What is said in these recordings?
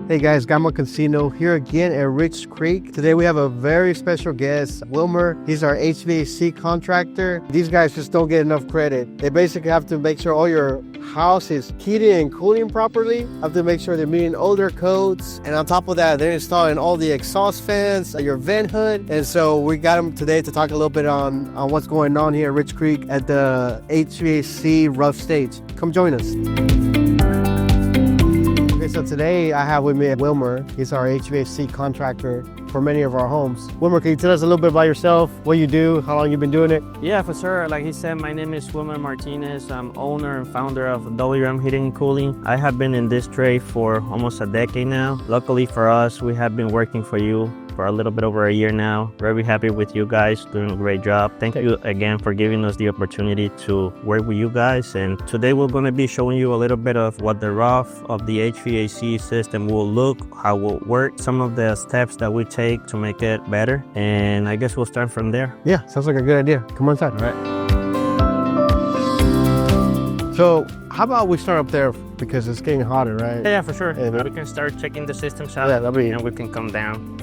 Hey guys, Gama Cancino here again at Rich Creek. Today we have a very special guest, Wilmer. He's our HVAC contractor. These guys just don't get enough credit. They basically have to make sure all your house is heating and cooling properly. Have to make sure they're meeting all their codes. And on top of that, they're installing all the exhaust fans, your vent hood. And so we got them today to talk a little bit on what's going on here at Rich Creek at the HVAC rough stage. Come join us. So today I have with me Wilmer. He's our HVAC contractor for many of our homes. Wilmer, can you tell us a little bit about yourself, what you do, how long you've been doing it? Yeah, for sure. Like he said, my name is Wilmer Martinez. I'm owner and founder of WM Heating and Cooling. I have been in this trade for almost a decade now. Luckily for us, we have been working for you for a little bit over a year now. Very happy with you guys, doing a great job. Thank you again for giving us the opportunity to work with you guys. And today we're going to be showing you a little bit of what the rough of the HVAC system will look, how it will work, some of the steps that we take to make it better. And I guess we'll start from there. Yeah, sounds like a good idea. Come on inside. All right. So how about we start up there because it's getting hotter, right? Yeah, for sure. And we can start checking the systems out, yeah, and we can come down.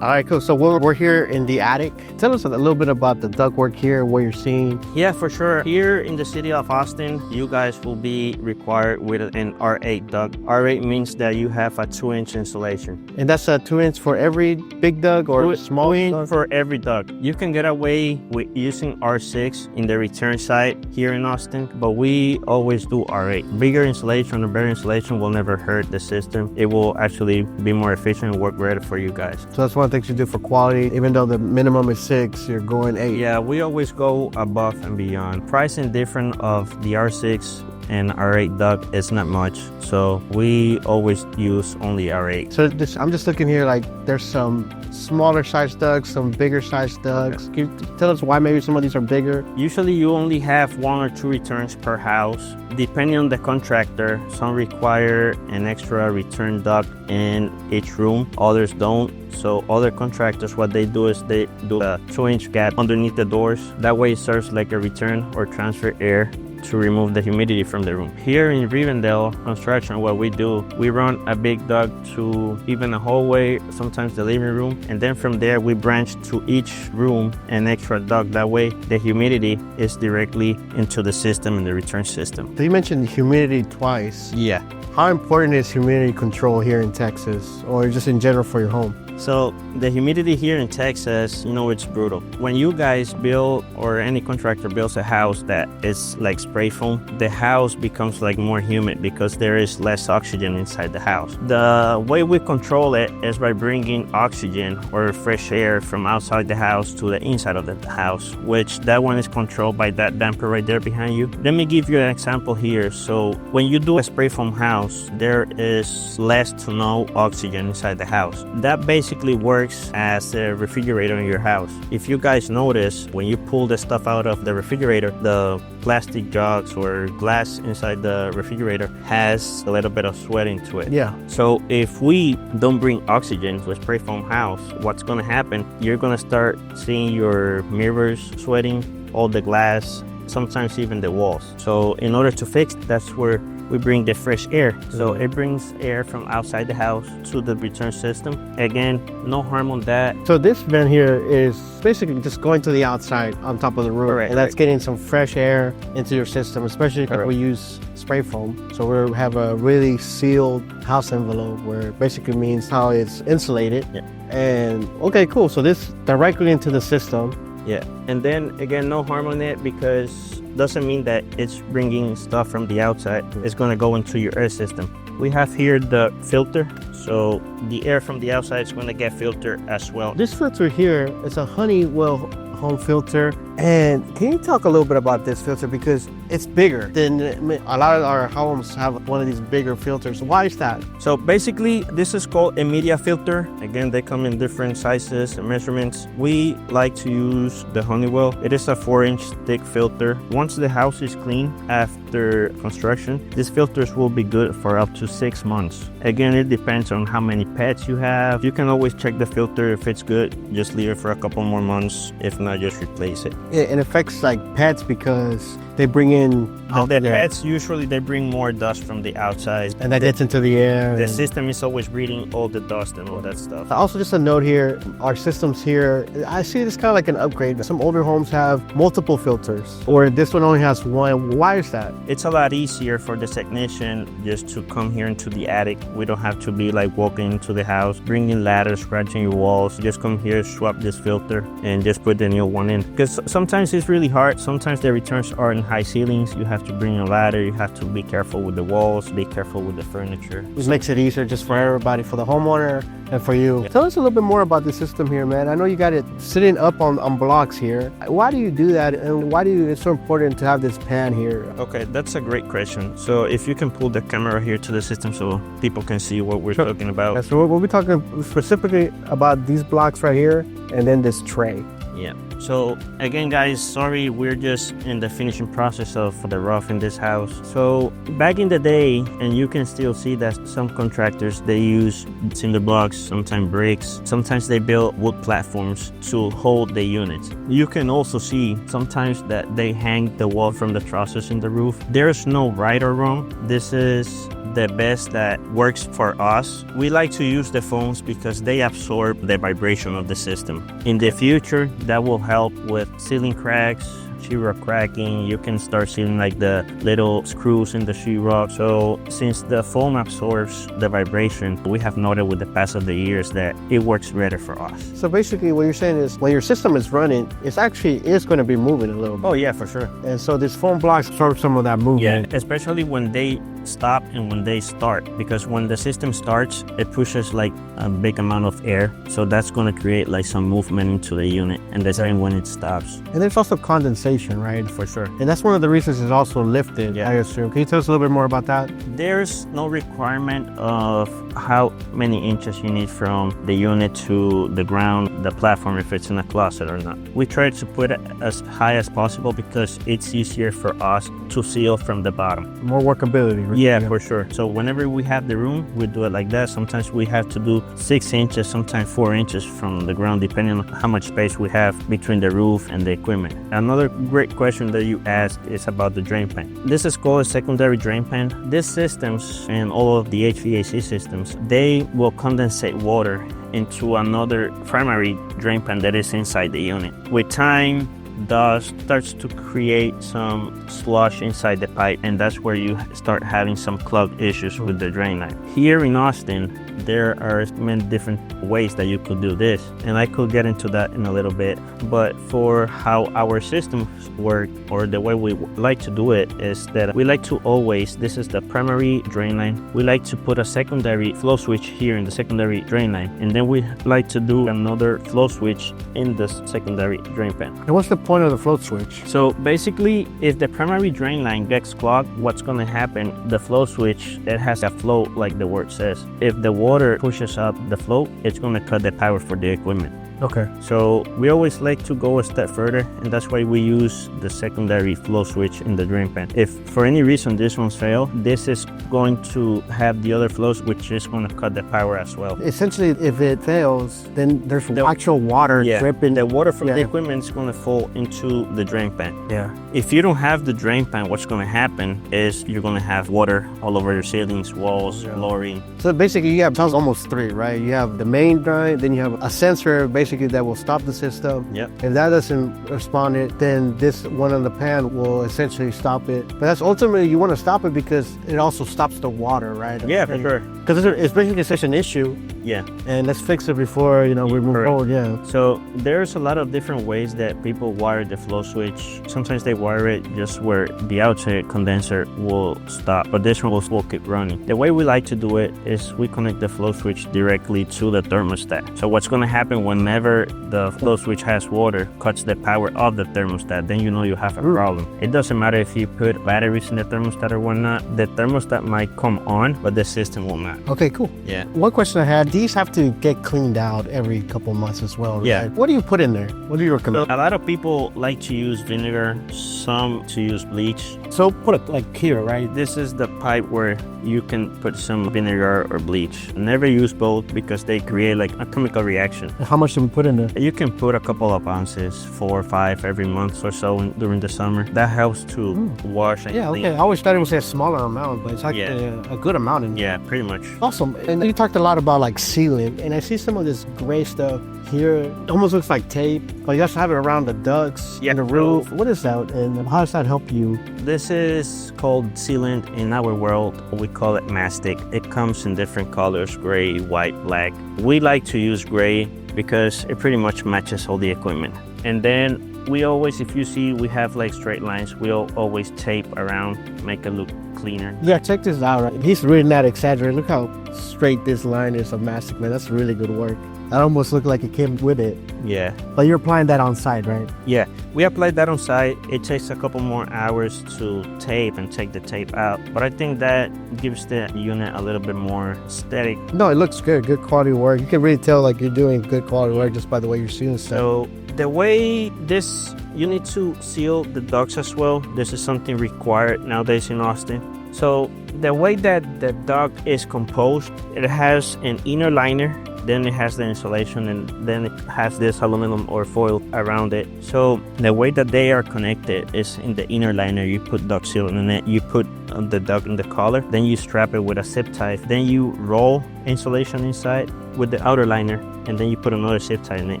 All right, cool. So we're here in the attic. Tell us a little bit about the ductwork here, what you're seeing. Yeah, for sure. Here in the city of Austin, you guys will be required with an R8 duct. R8 means that you have a 2-inch insulation. And that's a 2-inch for every big duct or small 2-inch duct? for every duct. You can get away with using R6 in the return side here in Austin, but we always do R8. Bigger insulation or better insulation will never hurt the system. It will actually be more efficient and work better for you guys. So that's one thing you do for quality. Even though the minimum is 6, you're going 8. Yeah, we always go above and beyond. Pricing difference of the R6 and R8 duct is not much, so we always use only R8. So I'm just looking here, like there's some smaller size ducts, some bigger size ducts. Can you tell us why maybe some of these are bigger? Usually you only have 1 or 2 returns per house. Depending on the contractor, some require an extra return duct in each room, others don't. So other contractors, what they do is they do a 2-inch gap underneath the doors. That way it serves like a return or transfer air to remove the humidity from the room. Here in Rivendale construction, what we do, we run a big duct to even a hallway, sometimes the living room, and then from there we branch to each room an extra duct. That way the humidity is directly into the system and the return system. So you mentioned humidity twice. Yeah. How important is humidity control here in Texas or just in general for your home? So the humidity here in Texas, you know, it's brutal. When you guys build or any contractor builds a house that is like spray foam, the house becomes like more humid because there is less oxygen inside the house. The way we control it is by bringing oxygen or fresh air from outside the house to the inside of the house, which that one is controlled by that damper right there behind you. Let me give you an example here. So when you do a spray foam house, there is less to no oxygen inside the house. That basically works as a refrigerator in your house. If you guys notice, when you pull the stuff out of the refrigerator, the plastic jugs or glass inside the refrigerator has a little bit of sweat into it. Yeah. So if we don't bring oxygen to a spray foam house, what's going to happen? You're going to start seeing your mirrors sweating, all the glass, sometimes even the walls. So in order to fix it, that's where we bring the fresh air. So it brings air from outside the house to the return system. Again, no harm on that. So this vent here is basically just going to the outside on top of the roof. Correct, and that's getting some fresh air into your system, especially if we use spray foam. So we have a really sealed house envelope where it basically means how it's insulated. Yeah. And okay, cool. So this directly into the system. Yeah, and then again, no harm on it because doesn't mean that it's bringing stuff from the outside. It's going to go into your air system. We have here the filter, so the air from the outside is going to get filtered as well. This filter here is a Honeywell home filter. And can you talk a little bit about this filter, because it's bigger than a lot of our homes have one of these bigger filters. Why is that? So basically this is called a media filter. Again, they come in different sizes and measurements. We like to use the Honeywell. It is a 4-inch thick filter. Once the house is clean after construction, these filters will be good for up to 6 months. Again, it depends on how many pets you have. You can always check the filter. If it's good, just leave it for a couple more months. If not, just replace it. It affects like pets because they bring in The pets usually they bring more dust from the outside, and that gets into the air. The system is always breathing all the dust and all that stuff. Also, just a note here, our systems here, I see this kind of like an upgrade. Some older homes have multiple filters, or this one only has one. Why is that? It's a lot easier for the technician just to come here into the attic. We don't have to be like walking into the house, bringing ladders, scratching your walls. Just come here, swap this filter, and just put the new one in. Because sometimes it's really hard. Sometimes the returns are in high ceilings. You have to bring a ladder. You have to be careful with the walls, be careful with the furniture. It makes it easier just for everybody, for the homeowner and for you. Yeah. Tell us a little bit more about the system here, man. I know you got it sitting up on blocks here. Why do you do that, and why it's so important to have this pan here? Okay, that's a great question. So if you can pull the camera here to the system so people can see what we're talking about. Yeah, so we'll be talking specifically about these blocks right here and then this tray. Yeah. So again, guys, sorry, we're just in the finishing process of the roof in this house. So back in the day, and you can still see that some contractors, they use cinder blocks, sometimes bricks, sometimes they build wood platforms to hold the units. You can also see sometimes that they hang the wall from the trusses in the roof. There's no right or wrong. This is the best that works for us. We like to use the foams because they absorb the vibration of the system. In the future, that will help with ceiling cracks, sheetrock cracking. You can start seeing like the little screws in the sheetrock. So since the foam absorbs the vibration, we have noted with the pass of the years that it works better for us. So basically what you're saying is when your system is running, it's actually going to be moving a little bit. Oh yeah, for sure. And so this foam blocks absorb some of that movement. Yeah, especially when they stop and when they start, because when the system starts, it pushes like a big amount of air, so that's going to create like some movement into the unit, and the same when it stops. And there's also condensation, right? For sure. And that's one of the reasons it's also lifted, I assume. Can you tell us a little bit more about that? There's no requirement of how many inches you need from the unit to the ground, the platform, if it's in a closet or not. We try to put it as high as possible because it's easier for us to seal from the bottom. More workability, right? Yeah, for sure. So whenever we have the room, we do it like that. Sometimes we have to do 6 inches, sometimes 4 inches from the ground, depending on how much space we have between the roof and the equipment. Another great question that you asked is about the drain pan. This is called a secondary drain pan. These systems and all of the HVAC systems, they will condensate water into another primary drain pan that is inside the unit. With time, dust starts to create some slush inside the pipe, and that's where you start having some clog issues with the drain line. Here in Austin, there are many different ways that you could do this, and I could get into that in a little bit. But for how our systems work, or the way we like to do it, is that we like to always, this is the primary drain line, we like to put a secondary flow switch here in the secondary drain line, and then we like to do another flow switch in the secondary drain pan. And what's the point of the float switch? So basically, if the primary drain line gets clogged, what's going to happen, the flow switch, it has a flow like the word says. If the water pushes up the flow, it's going to cut the power for the equipment. Okay. So we always like to go a step further, and that's why we use the secondary flow switch in the drain pan. If for any reason this one's failed, this is going to have the other flows, which is going to cut the power as well. Essentially, if it fails, then there's actual water dripping. The water from the equipment is going to fall into the drain pan. Yeah. If you don't have the drain pan, what's going to happen is you're going to have water all over your ceilings, walls, flooring. So basically, you have almost 3, right? You have the main drain, then you have a sensor, basically, that will stop the system. Yep. If that doesn't respond, then this one on the pan will essentially stop it. But that's ultimately, you want to stop it because it also stops the water, right? Yeah, for sure. Because it's basically such an issue. Yeah. And let's fix it before, we move forward. Yeah. So there's a lot of different ways that people wire the flow switch. Sometimes they wire it just where the outside condenser will stop, but this one will keep running. The way we like to do it is we connect the flow switch directly to the thermostat. So what's going to happen whenever the flow switch has water, cuts the power of the thermostat, then you have a problem. It doesn't matter if you put batteries in the thermostat or whatnot. The thermostat might come on, but the system will not. Okay, cool. Yeah. One question I had, These have to get cleaned out every couple months as well, right? Yeah. What do you put in there? What do you recommend? A lot of people like to use vinegar, some to use bleach. So put it like here, right? This is the pipe where you can put some vinegar or bleach. Never use both because they create like a chemical reaction. How much do we put in there? You can put a couple of ounces, 4 or 5 every month or so during the summer. That helps to wash and clean. Okay. I always thought it was a smaller amount, but it's like a good amount in there. Yeah, pretty much. Awesome. And you talked a lot about like sealing, and I see some of this gray stuff here. It almost looks like tape, but you also have it around the ducts and the roof. What is that, and how does that help you? This is called sealant in our world. We call it mastic. It comes in different colors, gray, white, black. We like to use gray because it pretty much matches all the equipment. And then we always, if you see, we have like straight lines. We'll always tape around, make it look cleaner. Yeah, check this out. Right? He's really not exaggerating. Look how straight this line is of mastic, man. That's really good work. That almost looked like it came with it. Yeah. But you're applying that on site, right? Yeah, we applied that on site. It takes a couple more hours to tape and take the tape out, but I think that gives the unit a little bit more aesthetic. No, it looks good. Good quality work. You can really tell like you're doing good quality work just by the way you're sealing stuff. So the way this, you need to seal the ducts as well. This is something required nowadays in Austin. So the way that the duct is composed, it has an inner liner, then it has the insulation, and then it has this aluminum or foil around it. So the way that they are connected is in the inner liner. You put duct seal in it, you put the duct in the collar, then you strap it with a zip tie, then you roll insulation inside with the outer liner, and then you put another zip tie in it.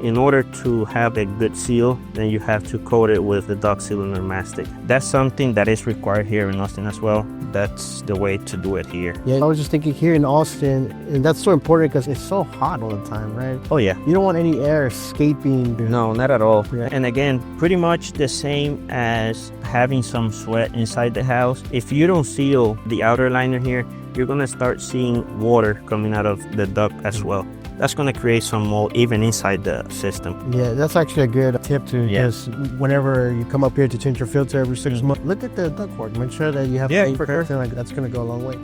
In order to have a good seal, then you have to coat it with the duct sealant or mastic. That's something that is required here in Austin as well. That's the way to do it here. Yeah, I was just thinking here in Austin, and that's so important because it's so hot all the time, right? Oh yeah. You don't want any air escaping. No, not at all. Yeah. And again, pretty much the same as having some sweat inside the house. If you don't seal the outer liner here, you're gonna start seeing water coming out of the duct as well. That's gonna create some mold even inside the system. Yeah, that's actually a good tip too, because whenever you come up here to change your filter every 6 months, look at the ductwork. Make sure that you have Yeah, paint for sure. like that's gonna go a long way.